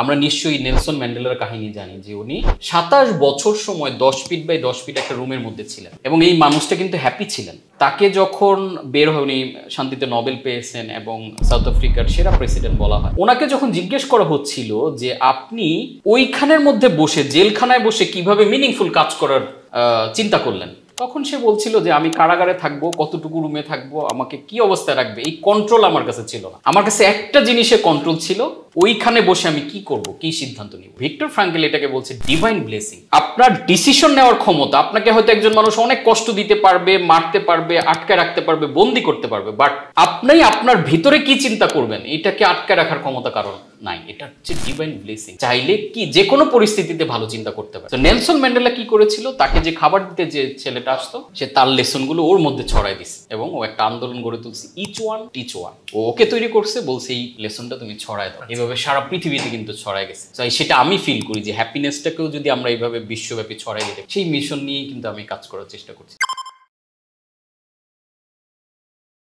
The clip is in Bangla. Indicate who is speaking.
Speaker 1: আমরা নিশ্চয়ই নেলসন ম্যান্ডেলার কাহিনী জানি যে উনি 27 বছর সময় 10 ফিট বাই 10 ফিট একটা রুমের মধ্যে ছিলেন এবং এই মানুষটা কিন্তু হ্যাপি ছিলেন। তাকে যখন বের হয় উনি শান্তিতে নোবেল পেয়েছেন এবং সাউথ আফ্রিকার সেরা প্রেসিডেন্ট বলা হয়। ওনাকে যখন জিজ্ঞেস করা হচ্ছিল যে আপনি ওইখানের মধ্যে বসে জেলখানায় বসে কিভাবে মিনিংফুল কাজ করার চিন্তা করলেন, তখন সে বলছিল যে আমি কারাগারে থাকবো, কতটুকু রুমে থাকবো, আমাকে কি অবস্থায় রাখবে এই কন্ট্রোল আমার কাছে ছিল না। আমার কাছে একটা জিনিসের কন্ট্রোল ছিল, ওইখানে বসে আমি কি করব, কি সিদ্ধান্ত নিব। ভিক্টর ফ্রাঙ্কেল এটাকে বলছে ডিভাইন ব্লেসিং। আপনার ডিসিশন নেওয়ার ক্ষমতা, আপনাকে হয়তো একজন মানুষ অনেক কষ্ট দিতে পারবে, মারতে পারবে, আটকে রাখতে পারবে, বন্দি করতে পারবে, বাট আপনি আপনার ভিতরে কি চিন্তা করবেন এটাকে আটকে রাখার ক্ষমতা কারণ নাই। এটা হচ্ছে ডিভাইন ব্লেসিং। চাইলে কি যে কোনো পরিস্থিতিতে ভালো চিন্তা করতে পারে। তো নেলসন ম্যান্ডেলা কি করেছিল, তাকে যে খাবার দিতে যে ছেলেটা আসতো সে তার লেসনগুলো ওর মধ্যে ছড়াই দিছে এবং ও একটা আন্দোলন গড়ে তুলছে, ইচ ওয়ান টিচ ওয়ান। ওকে তৈরি করছে, বলছে এই লেসনটা তুমি ছড়ায় দাও। এভাবে সারা পৃথিবীতে কিন্তু ছড়ায় গেছে। তাই সেটা আমি ফিল করি যে হ্যাপিনেসটাকেও যদি আমরা এইভাবে বিশ্বব্যাপী ছড়াই দিতে, সেই মিশন নিয়েই কিন্তু আমি কাজ করার চেষ্টা করছি।